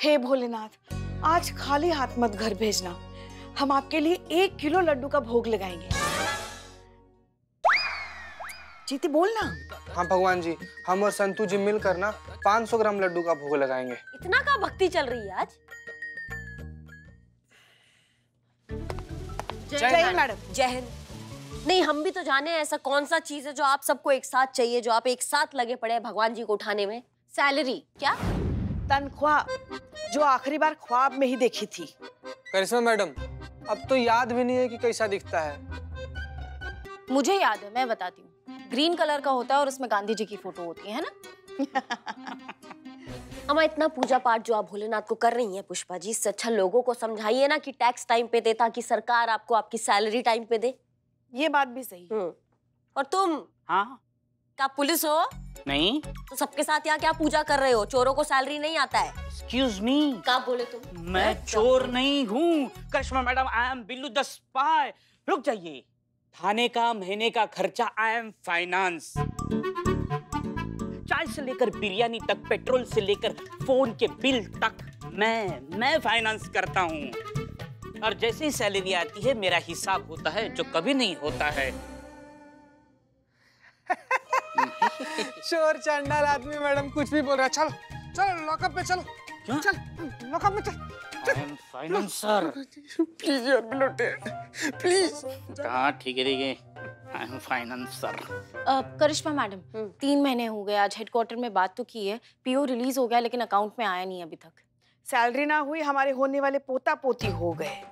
हे भोलेनाथ, आज खाली हाथ मत घर भेजना। हम आपके लिए 1 किलो लड्डू का भोग लगाएंगे। जीती बोलना। हाँ भगवान जी, हम और संतू जी मिलकर ना 500 ग्राम लड्डू का भोग लगाएंगे। इतना का भक्ति चल रही है आज? जय हिंद मैडम। जय हिंद। नहीं, हम भी तो जाने ऐसा कौन सा चीज है जो आप सबको एक साथ चाहिए, जो आप एक साथ लगे पड़े हैं भगवान जी को उठाने में? सैलरी? क्या? तनख्वाह, जो आखिरी बार ख्वाब में ही देखी थी। करिश्मा मैडम, अब तो याद भी नहीं है कि कैसा दिखता है। मुझे याद है, मैं बताती हूँ। ग्रीन कलर का होता है और उसमें गांधी जी की फोटो होती है ना। अम्मा, इतना पूजा पाठ जो आप भोलेनाथ को कर रही हैं पुष्पा जी, इससे अच्छा लोगों को समझाइए ना कि टैक्स टाइम पे दे, ताकि सरकार आपको आपकी सैलरी टाइम पे दे। ये बात भी सही। और तुम? हाँ। क्या पुलिस हो? नहीं। तो सबके साथ यहाँ क्या पूजा कर रहे हो? चोरों को सैलरी नहीं आता है? Excuse me. क्या बोले तुम? मैं चोर नहीं हूँ Karishma madam, I am Billu the spy. रुक जाइए। थाने का महीने का खर्चा आई एम फाइनेंस। चाय से लेकर बिरयानी तक, पेट्रोल से लेकर फोन के बिल तक मैं फाइनेंस करता हूँ। और जैसे ही सैलरी आती है मेरा हिसाब होता है, जो कभी नहीं होता है। चोर चंडाल आदमी मैडम कुछ भी बोल रहा है। चलो चलो लॉकअप पे चलो। क्यों? चल लॉकअप में चल। आई एम फाइनेंसर। प्लीज यार बिलोटे, प्लीज। हाँ ठीक है I am financer. Karishma madam, 3 महीने हो गए। आज हेडक्वार्टर में बात तो की है, पीओ रिलीज हो गया, लेकिन अकाउंट में आया नहीं अभी तक। सैलरी ना हुई, हमारे होने वाले पोता पोती हो गए,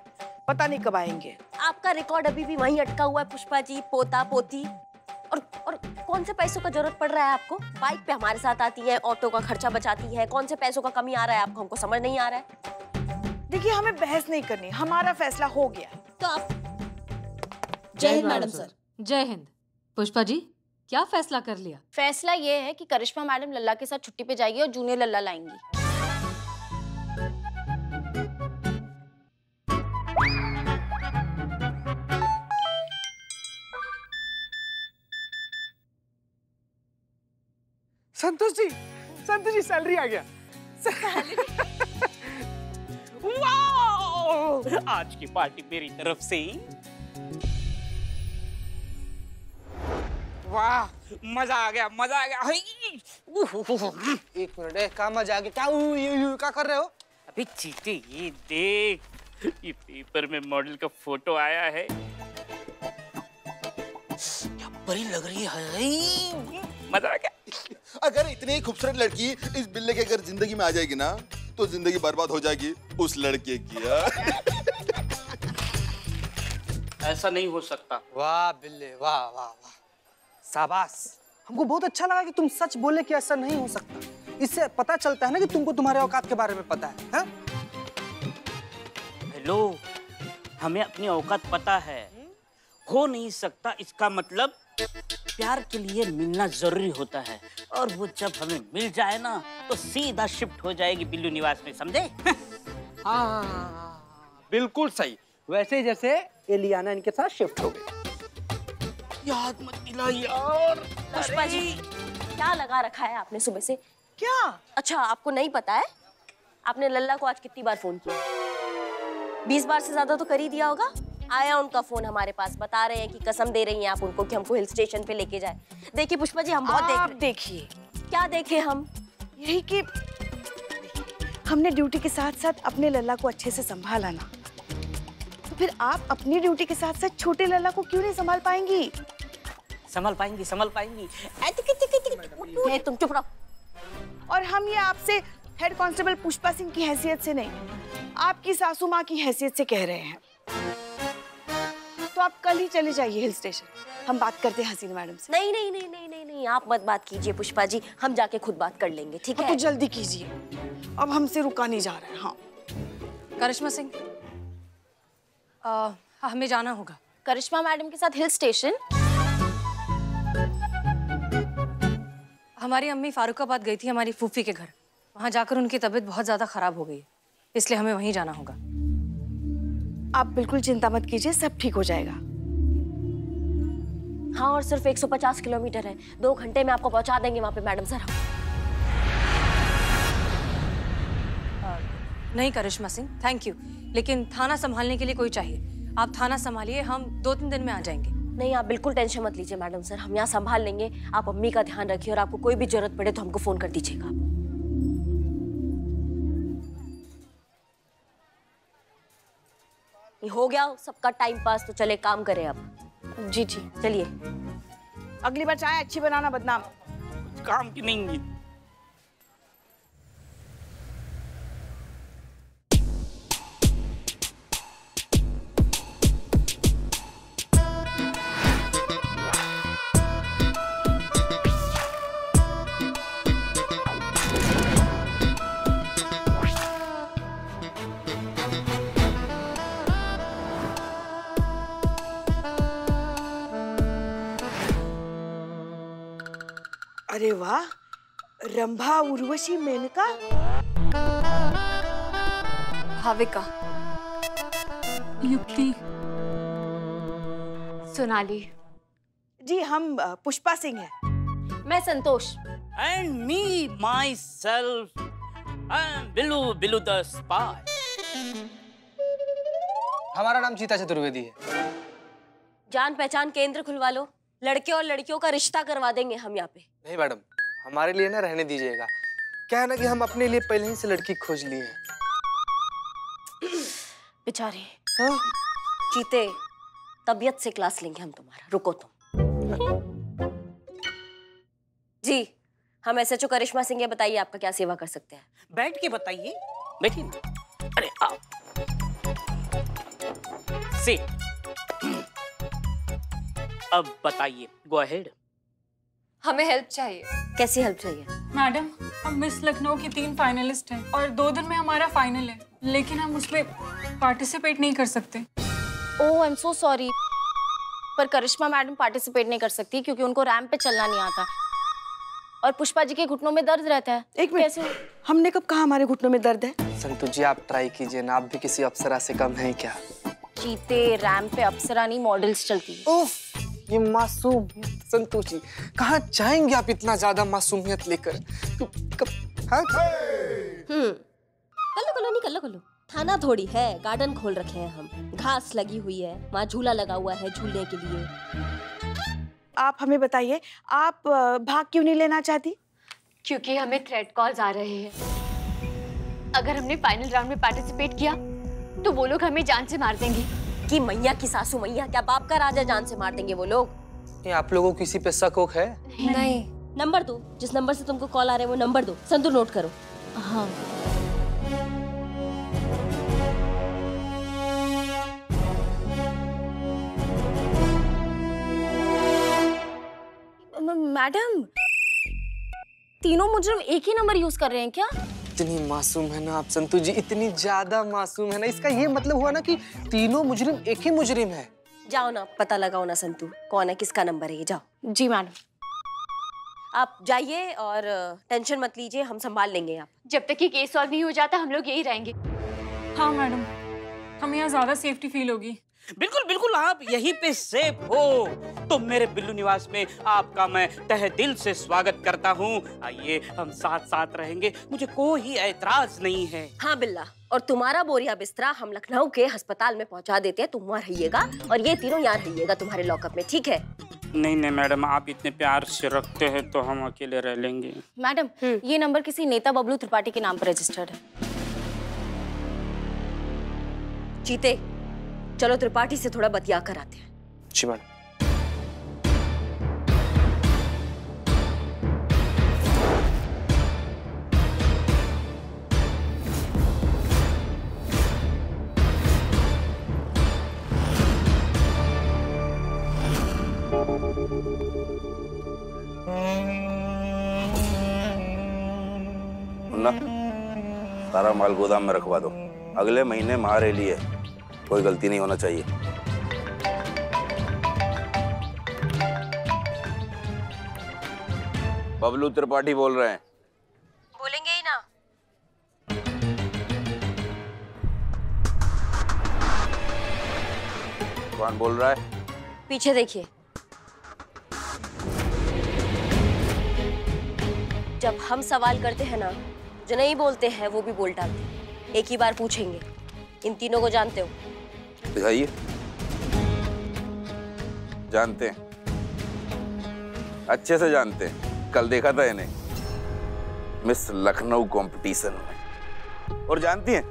पता नहीं कब आएंगे। आपका रिकॉर्ड अभी भी वहीं अटका हुआ है पुष्पा जी, पोता पोती। और कौन से पैसों का जरूरत पड़ रहा है आपको? बाइक पे हमारे साथ आती है, ऑटो का खर्चा बचाती है, कौन से पैसों का कमी आ रहा है आपको? हमको समझ नहीं आ रहा है। देखिए, हमें बहस नहीं करनी, हमारा फैसला हो गया। तो आप जय हिंद मैडम सर। जय हिंद। पुष्पा जी, क्या फैसला कर लिया? फैसला ये है कि करिश्मा मैडम लल्ला के साथ छुट्टी पे जाएगी और जूनियर लल्ला लाएंगी। संतोष जी सैलरी आ गया। वाओ! आज की पार्टी मेरी तरफ से। वाह, मजा आ गया मजा आ गया। एक मिनट, क्या मजा आ गया? क्या कर रहे हो? अभी चीते ये देख, ये पेपर में मॉडल का फोटो आया है। क्या बड़ी लग रही है। मजा आ गया। अगर इतनी खूबसूरत लड़की इस बिल्ले के अगर जिंदगी में आ जाएगी ना, तो जिंदगी बर्बाद हो जाएगी उस लड़के की। ऐसा नहीं हो सकता। वाह बिल्ले, वाह वाह वाह, शाबाश। हमको बहुत अच्छा लगा कि तुम सच बोले कि ऐसा नहीं हो सकता। इससे पता चलता है ना कि तुमको तुम्हारे औकात के बारे में पता है? हेलो, हमें अपनी औकात पता है। हो नहीं सकता इसका मतलब प्यार के लिए मिलना जरूरी होता है, और वो जब हमें मिल जाए ना तो सीधा शिफ्ट हो जाएगी बिल्लू निवास में, समझे? हाँ बिल्कुल सही, वैसे जैसे एलियाना इनके साथ शिफ्ट हो गई। याद मत दिला यार। पुष्पा जी, क्या लगा रखा है आपने सुबह से? क्या? अच्छा, आपको नहीं पता है? आपने लल्ला को आज कितनी बार फोन किया? 20 बार से ज्यादा तो कर ही दिया होगा। आया उनका फोन हमारे पास, बता रहे हैं कि कसम दे रही हैं आप उनको कि हमको हिल स्टेशन पे लेके जाए। देखिए पुष्पा जी, हम बहुत देख रहे हैं। देखिए, क्या देखे हम? यही कि हमने ड्यूटी के साथ साथ अपने लल्ला को अच्छे से संभाला ना, तो फिर आप अपनी ड्यूटी के साथ साथ छोटे लल्ला को क्यों नहीं संभाल पाएंगी? संभल पाएंगी संभल पाएंगी। तुम चुप रहो। और हम ये आपसे हेड कांस्टेबल पुष्पा सिंह की हैसियत से नहीं, आपकी सासू माँ की हैसियत से कह रहे हैं। तो आप कल ही चले जाइए हिल स्टेशन, हम बात करते हैं हसीना मैडम से। नहीं नहीं नहीं नहीं नहीं नहीं, आप मत बात कीजिए पुष्पा जी, हम जाके खुद बात कर लेंगे, ठीक है? तो जल्दी कीजिए, अब हमसे रुका नहीं जा रहा है। हाँ करिश्मा सिंह, हमें जाना होगा। करिश्मा मैडम के साथ हिल स्टेशन? हमारी अम्मी फारुखाबाद गई थी हमारी फूफी के घर, वहां जाकर उनकी तबीयत बहुत ज्यादा खराब हो गई, इसलिए हमें वहीं जाना होगा। आप बिल्कुल चिंता मत कीजिए, सब ठीक हो जाएगा। हाँ, और सिर्फ 150 किलोमीटर है, 2 घंटे में आपको पहुंचा देंगे वहां पे मैडम सर। नहीं करिश्मा सिंह, थैंक यू, लेकिन थाना संभालने के लिए कोई चाहिए। आप थाना संभालिए, हम 2-3 दिन में आ जाएंगे। नहीं, आप बिल्कुल टेंशन मत लीजिए मैडम सर, हम यहाँ संभाल लेंगे। आप अम्मी का ध्यान रखिए और आपको कोई भी जरूरत पड़े तो हमको फोन कर दीजिएगा। ये हो गया सबका टाइम पास, तो चले काम करें अब। जी जी। चलिए। अगली बार चाय अच्छी बनाना, बदनाम। काम की नहीं। अरे वाह, रंभा, उर्वशी, मेनका। भाविका, युक्ति, सोनाली। जी, हम पुष्पा सिंह हैं। मैं संतोष। And me, myself, I'm Bilu the spy. हमारा नाम चीता चतुर्वेदी है। जान पहचान केंद्र खुलवा लो, लड़के और लड़कियों का रिश्ता करवा देंगे हम यहाँ पे। नहीं मैडम, हमारे लिए ना रहने दीजिएगा। क्या है ना कि हम अपने लिए पहले ही से लड़की खोज ली है। बेचारे। हाँ? चीते, तबीयत से क्लास लेंगे हम तुम्हारा, रुको तुम। जी, हम एसएचओ करिश्मा सिंह, बताइए आपका क्या सेवा कर सकते हैं? बैठ के बताइए, बैठिए ना। अरे आओ, सिट। अब बताइए, गो अहेड। हमें हेल्प चाहिए। कैसी हेल्प चाहिए? मैडम, हम मिस लखनऊ की 3 फाइनलिस्ट हैं और 2 दिन में हमारा फाइनल है, लेकिन हम उसमें पार्टिसिपेट नहीं कर सकते। ओह, आई एम सो सॉरी, पर करिश्मा मैडम पार्टिसिपेट नहीं कर सकती क्योंकि उनको रैंप पे चलना नहीं आता और पुष्पा जी के घुटनों में दर्द रहता है। एक मिनट, कैसे? हमने कब कहा हमारे घुटनों में दर्द है? संतु जी, आप ट्राई कीजिए ना, आप भी किसी अप्सरा से कम हैं क्या? चीते, रैंप पे अप्सरा नहीं मॉडल्स चलती है। उफ, ये मासूम संतु जी, कहाँ जाएंगे आप इतना ज्यादा मासूमियत लेकर? हाँ? कर लो। थाना थोड़ी है, गार्डन खोल रखे हैं हम, घास लगी हुई है, वहाँ झूला लगा हुआ है झूलने के लिए। आप हमें बताइए, आप भाग क्यों नहीं लेना चाहती? क्योंकि हमें थ्रेट कॉल्स आ रहे हैं। अगर हमने फाइनल राउंड में पार्टिसिपेट किया तो वो लोग हमें जान से मार देंगे। कि मैया की सासू मैया, क्या बाप का राजा जान से मार देंगे वो लोग? ये आप लोगों को किसी पे शक वक है? नहीं। नंबर दो, जिस नंबर से तुमको कॉल आ रहे हैं वो नंबर दो। संतु नोट करो। हाँ। मैडम, तीनों मुजरिम एक ही नंबर यूज कर रहे हैं क्या? इतनी मासूम है ना आप संतु जी, इतनी ज्यादा मासूम है ना। इसका ये मतलब हुआ ना कि तीनों मुजरिम एक ही मुजरिम है। जाओ ना, पता लगाओ ना संतु, कौन है, किसका नंबर है ये, जाओ। जी मैडम। आप जाइए और टेंशन मत लीजिए, हम संभाल लेंगे आप। जब तक ये केस सॉल्व नहीं हो जाता हम लोग यही रहेंगे। हाँ मैडम, हमें यहाँ ज्यादा सेफ्टी फील होगी। बिल्कुल बिल्कुल, आप यहीं पे सेफ हो। तो मेरे बिल्लू निवास में आपका मैं तहे दिल से स्वागत करता हूँ। आइए, हम साथ साथ रहेंगे, मुझे कोई ऐतराज नहीं है। हाँ बिल्ला, और तुम्हारा बोरिया बिस्तरा हम लखनऊ के अस्पताल में पहुँचा देते हैं, तुम वहाँ रहिएगा और ये तीनों यहाँ रहिएगा तुम्हारे लॉकअप में, ठीक है? नहीं नहीं मैडम, आप इतने प्यार से रखते हैं तो हम अकेले रह लेंगे। मैडम, ये नंबर किसी नेता बबलू त्रिपाठी के नाम पर रजिस्टर्ड है। चीते, चलो त्रिपाठी से थोड़ा बतिया कर आते हैं। जी मैडम। मुन्ना, सारा माल गोदाम में रखवा दो, अगले महीने महारेली है, कोई गलती नहीं होना चाहिए। बबलू त्रिपाठी बोल रहे हैं। बोलेंगे ही ना। कौन बोल रहा है? पीछे देखिए। जब हम सवाल करते हैं ना, जो नहीं बोलते हैं वो भी बोल डालते हैं। एक ही बार पूछेंगे, इन तीनों को जानते हो? दिखाइए। जानते हैं, अच्छे से जानते हैं। कल देखा था इन्हें मिस लखनऊ कंपटीशन में। और जानती हैं,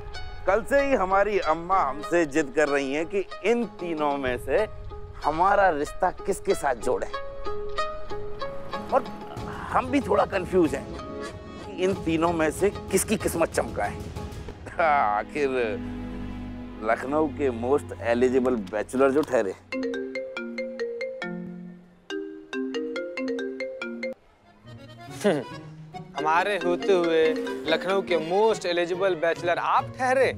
कल से ही हमारी अम्मा हमसे जिद कर रही हैं कि इन तीनों में से हमारा रिश्ता किसके साथ जोड़े। और हम भी थोड़ा कंफ्यूज हैं कि इन तीनों में से किसकी किस्मत चमकाए। आखिर लखनऊ के मोस्ट एलिजिबल बैचलर जो ठहरे। हमारे होते हुए लखनऊ के मोस्ट एलिजिबल बैचलर आप ठहरे।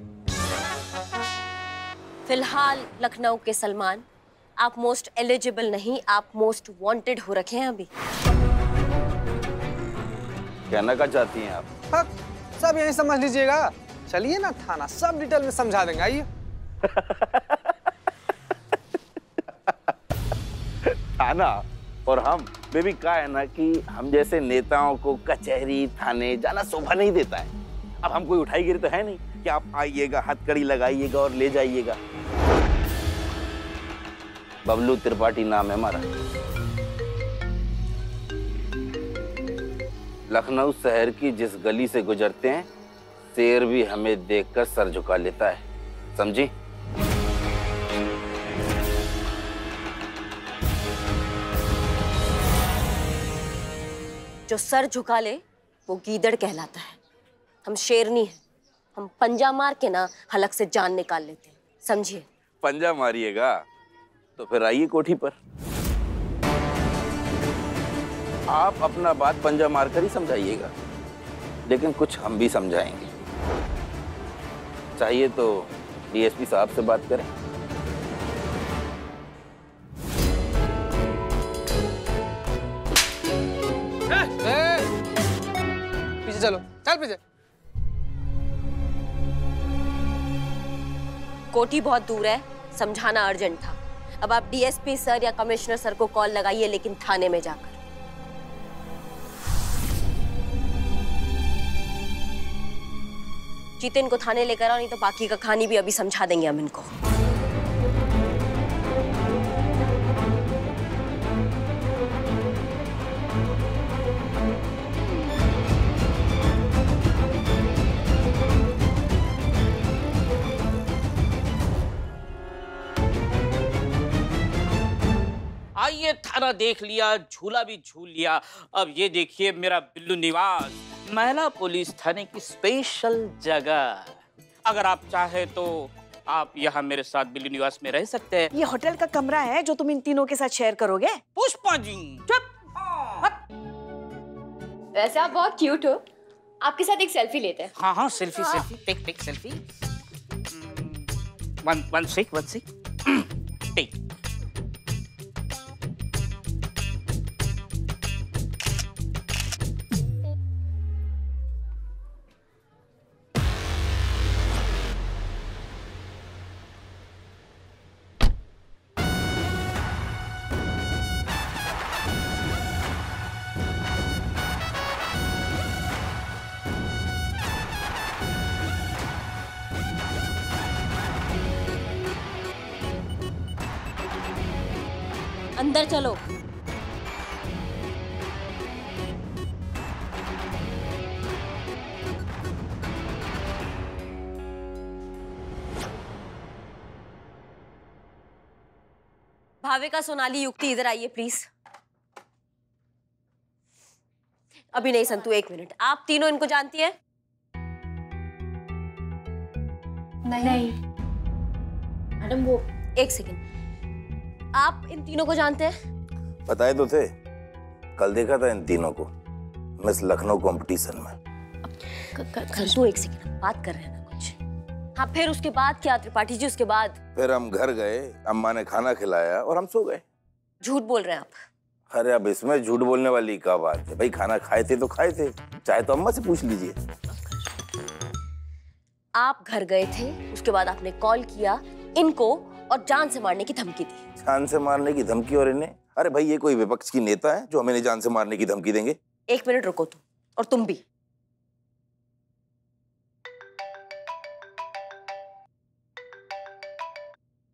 फिलहाल लखनऊ के सलमान, आप मोस्ट एलिजिबल नहीं, आप मोस्ट वांटेड हो रखे हैं अभी। कहना क्या चाहती हैं आप? हाँ, सब यही समझ लीजिएगा। चलिए ना थाना, सब डिटेल में समझा देंगे, आइए। थाना और हम बेबी का है ना कि हम जैसे नेताओं को कचहरी थाने जाना शोभा नहीं देता है। अब हम कोई उठाई गिरी तो है नहीं कि आप आइएगा, हथकड़ी लगाइएगा और ले जाइएगा। बबलू त्रिपाठी नाम है हमारा। लखनऊ शहर की जिस गली से गुजरते हैं, शेर भी हमें देखकर सर झुका लेता है, समझी? जो सर झुका ले वो गीदड़ कहलाता है। हम शेरनी हैं, हम पंजा मार के ना हलक से जान निकाल लेते हैं, समझिए? पंजा मारिएगा तो फिर आइए कोठी पर। आप अपना बात पंजा मारकर ही समझाइएगा, लेकिन कुछ हम भी समझाएंगे। चाहिए तो डीएसपी साहब से बात करें। पीछे चलो, चल पीछे। कोठी बहुत दूर है, समझाना अर्जेंट था। अब आप डीएसपी सर या कमिश्नर सर को कॉल लगाइए, लेकिन थाने में जाकर। जीते इनको थाने लेकर आओ, नहीं तो बाकी का कहानी भी अभी समझा देंगे हम इनको। आइए, थाना देख लिया, झूला भी झूल लिया। अब ये देखिए मेरा बिल्लू निवास, महिला पुलिस थाने की स्पेशल जगह। अगर आप चाहे तो आप यहाँ मेरे साथ बिल्लू निवास में रह सकते हैं। ये होटल का कमरा है जो तुम इन तीनों के साथ शेयर करोगे? पुष्पा जी चुप। वैसे आप बहुत क्यूट हो, आपके साथ एक सेल्फी लेते हैं। हाँ हाँ, सेल्फी सेल्फी, टिक सेल्फी। वन सिक टिक। अंदर चलो। भाविका, सोनाली, युक्ति, इधर आइए प्लीज। अभी नहीं संतु, एक मिनट। आप तीनों इनको जानती हैं? नहीं। मैडम वो एक सेकेंड, आप इन तीनों को जानते हैं? बताए तो थे, कल देखा था इन तीनों को मिस लखनऊ कंपटीशन में। संतु एक सेकेंड, बात कर रहे हैं ना कुछ। हाँ, फिर उसके बाद क्या त्रिपाठी जी? उसके बाद फिर हम घर गए, अम्मा ने खाना खिलाया और हम सो गए। झूठ बोल रहे हैं आप। अरे अब इसमें झूठ बोलने वाली क्या बात है भाई? खाना खाए थे तो खाए थे, चाहे तो अम्मा से पूछ लीजिए। आप घर गए थे, उसके बाद आपने कॉल किया इनको और जान से मारने की धमकी दी। जान से मारने की धमकी? और इन्हें? अरे भाई, ये कोई विपक्ष की नेता है जो हमें जान से मारने की धमकी देंगे? एक मिनट रुको तुम, और तुम भी।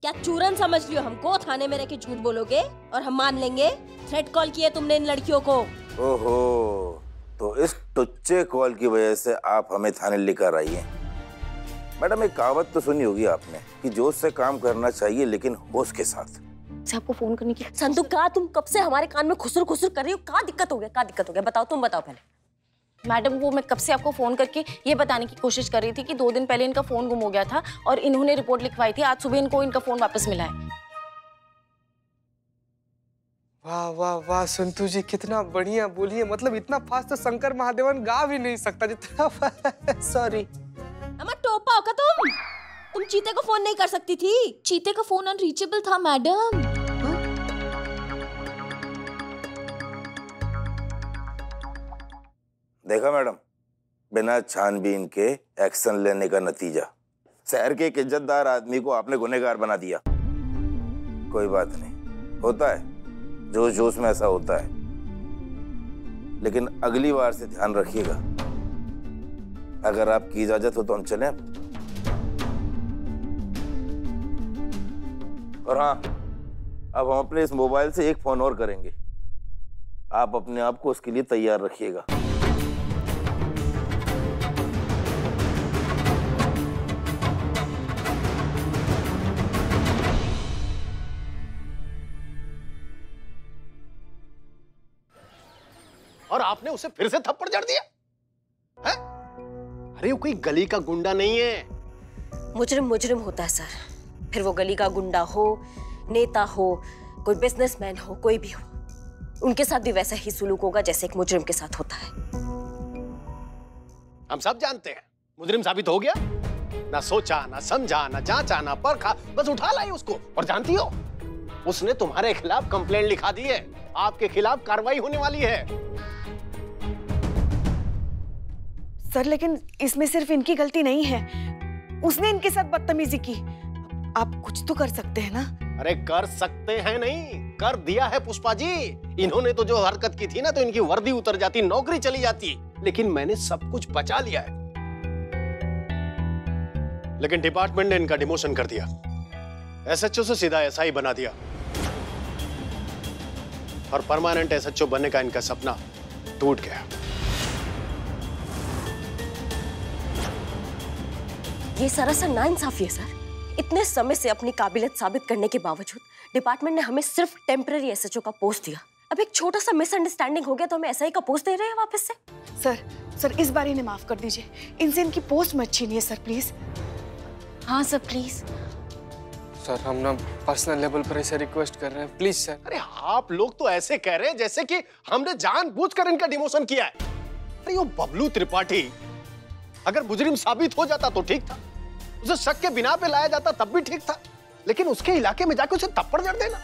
क्या चूरन समझ लियो हमको? थाने में रह के झूठ बोलोगे और हम मान लेंगे? थ्रेट कॉल किए तुमने इन लड़कियों को। ओहो, तो इस टुच्चे कॉल की वजह से आप हमें थाने लेकर आई हैं। मैडम, एक कहावत तो सुनी होगी आपने कि जोश से काम करना चाहिए लेकिन होश के साथ। आपको फोन करने की संतु, कहा तुम कब से हमारे कान में खुसर खुसर कर रही हो? क्या दिक्कत हो गया? क्या दिक्कत हो गया? बताओ, तुम बताओ पहले। मैडम, वो मैं कब से आपको फोन करके ये बताने की कोशिश कर रही थी कि 2 दिन पहले इनका फोन गुम हो गया था और इन्होंने रिपोर्ट लिखवाई थी। आज सुबह इनको इनका फोन वापस मिला है। वाह वाह वाह संतु जी, कितना बढ़िया बोलिए। मतलब इतना फास्ट तो शंकर महादेवन गा भी नहीं सकता जितना। सॉरी। अम्मा टोपा हो का तुम चीते को फोन नहीं कर सकती थी? चीते का फोन अनरीचेबल था मैडम। देखा मैडम, बिना छानबीन के एक्शन लेने का नतीजा। शहर के एक इज्जतदार आदमी को आपने गुनहगार बना दिया। कोई बात नहीं, होता है, जोश जोश में ऐसा होता है। लेकिन अगली बार से ध्यान रखिएगा। अगर आपकी इजाजत हो तो हम चलें। और हाँ, अब हम अपने इस मोबाइल से एक फोन और करेंगे। आप अपने आप को उसके लिए तैयार रखिएगा। और आपने उसे फिर से थप्पड़ जड़ दिया है? अरे वो कोई गली का गुंडा नहीं है। मुजरिम मुजरिम होता है सर, फिर वो गली का गुंडा हो, नेता हो, कोई बिजनेसमैन हो, कोई भी हो, उनके साथ भी वैसा ही सुलूक होगा जैसे एक मुजरिम के साथ होता है। हम सब जानते हैं, मुजरिम साबित हो गया। ना सोचा, ना समझा, ना जांचा, ना परखा, बस उठा लाई उसको। और जानती हो, उसने तुम्हारे खिलाफ कंप्लेंट लिखा दी है। आपके खिलाफ कार्रवाई होने वाली है। सर, लेकिन इसमें सिर्फ इनकी गलती नहीं है। उसने इनके साथ बदतमीजी की। आप कुछ तो कर सकते हैं ना? अरे कर सकते हैं नहीं, कर दिया है पुष्पा जी। इन्होंने तो जो हरकत की थी ना, तो इनकी वर्दी उतर जाती, नौकरी चली जाती। लेकिन मैंने सब कुछ बचा लिया है। लेकिन डिपार्टमेंट ने इनका डिमोशन कर दिया, एसएचओ से सीधा एसआई बना दिया। और परमानेंट एसएचओ बनने का इनका सपना टूट गया। ये सरासर नाइंसाफी है सर। इतने समय से अपनी काबिलियत साबित करने के बावजूद डिपार्टमेंट ने हमें सिर्फ टेम्पररी एसएचओ का पोस्ट दिया। अब एक छोटा सा मिसअंडरस्टैंडिंग हो गया तो हमें एसआई का पोस्ट दे रहे हैं वापस से। सर इस बार इन्हें माफ कर दीजिए। इनसे इनकी पोस्ट में अच्छी नहीं है सर, प्लीज। हाँ सर, प्लीज। सर, हम ना पर्सनल लेवल पर ऐसे रिक्वेस्ट कर रहे हैं, प्लीज सर। अरे आप लोग तो ऐसे कह रहे हैं जैसे कि हमने जानबूझकर इनका डिमोशन किया है। अरे वो बबलू त्रिपाठी अगर मुजरिम साबित हो जाता तो ठीक था, उसे शक के बिना पे लाया जाता तब भी ठीक था। लेकिन उसके इलाके में जाकर उसे थप्पड़ जड़ देना।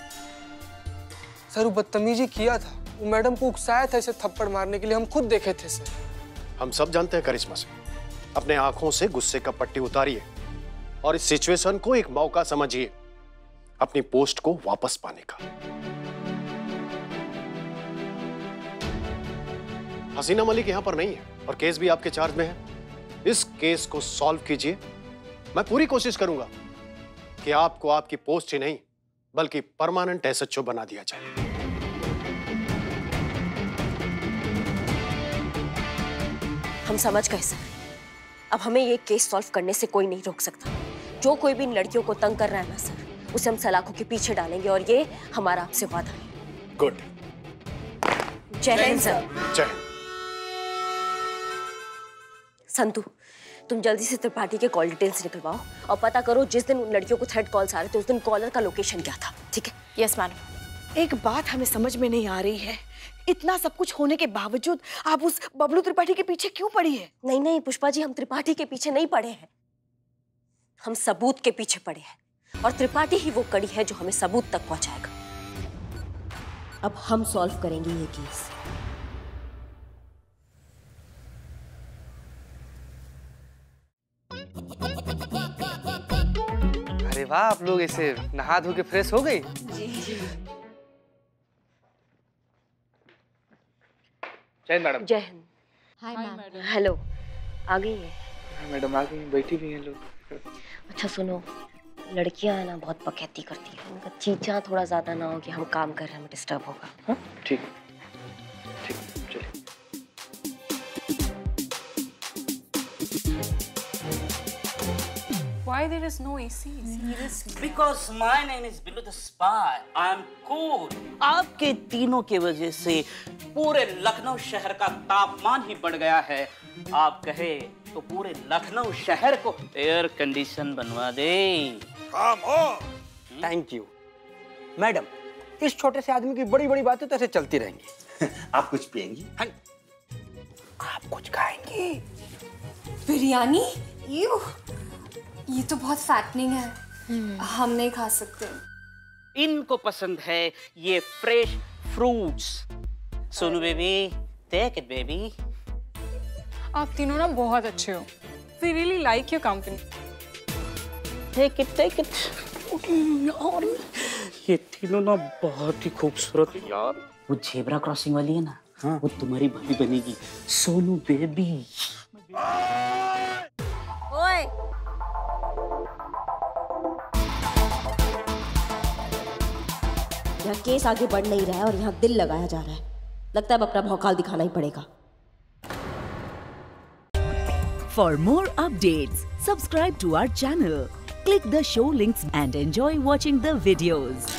सर, वो बदतमीजी किया था, वो मैडम को उकसाया था इसे थप्पड़ मारने के लिए। हम खुद देखे थे सर। हम सब जानते हैं करिश्मा से। अपने आंखों से गुस्से का पट्टी उतारिए और इस सिचुएशन को एक मौका समझिए अपनी पोस्ट को वापस पाने का। हसीना मलिक यहां पर नहीं है और केस भी आपके चार्ज में है। इस केस को सॉल्व कीजिए। मैं पूरी कोशिश करूंगा कि आपको आपकी पोस्ट ही नहीं बल्कि परमानेंट एसएचओ बना दिया जाए। हम समझ गए सर। अब हमें ये केस सॉल्व करने से कोई नहीं रोक सकता। जो कोई भी इन लड़कियों को तंग कर रहा है ना सर, उसे हम सलाखों के पीछे डालेंगे और ये हमारा आपसे वादा है। गुड। जय हिंद सर। जय हिंद। संतु, तुम जल्दी से त्रिपाठी के कॉल डिटेल्स निकलवाओ और पता करो जिस दिन उन लड़कियों को थ्रेट कॉल्स आ रहे थे उस दिन कॉलर का लोकेशन क्या था। ठीक है? Yes madam. एक बात हमें समझ में नहीं आ रही है, इतना सब कुछ होने के बावजूद आप उस बबलू त्रिपाठी के पीछे क्यों पड़ी है? नहीं नहीं पुष्पा जी, हम त्रिपाठी के पीछे नहीं पड़े हैं, हम सबूत के पीछे पड़े हैं। और त्रिपाठी ही वो कड़ी है जो हमें सबूत तक पहुंचाएगा। अब हम सॉल्व करेंगे ये केस। अरे वाह, आप लोग ऐसे नहा धो के फ्रेश हो गई? जी। जय हिंद मैडम। जय हिंद। Hi ma'am. हेलो, आ गई है? मैडम आ गई, बैठी भी हैं लोग। अच्छा सुनो, लड़कियां ना बहुत बकैती करती है, उनका चीचा थोड़ा ज्यादा ना हो कि हम काम कर रहे हैं डिस्टर्ब होगा। हाँ ठीक ठीक चलिए। Why there is no AC? Seriously. Because my name is Billu the Spy. I'm cool. आपके तीनों के वजह से पूरे लखनऊ शहर का तापमान ही बढ़ गया है। आप कहे तो पूरे लखनऊ शहर को एयर कंडीशन बनवा दे। Thank you madam. इस छोटे से आदमी की बड़ी बड़ी बातें तो ऐसे चलती रहेंगी। आप कुछ पिएंगी? हाँ, आप कुछ खाएंगी? बिरयानी? ये तो बहुत फैटनिंग है, हम नहीं खा सकते। इनको पसंद है ये fresh fruits. Sonu baby, take it baby. आप तीनों ना बहुत अच्छे हो। We really like your company. Take it take it. यार ये तीनों ना बहुत ही खूबसूरत है यार। वो जेब्रा क्रॉसिंग वाली है ना, हाँ वो तुम्हारी भाभी बनेगी, सोनू बेबी। ओए यहाँ केस आगे बढ़ नहीं रहा है और यहाँ दिल लगाया जा रहा है। लगता है अब अपना भौकाल दिखाना ही पड़ेगा। For more updates, subscribe to our channel, click the show links and enjoy watching the videos.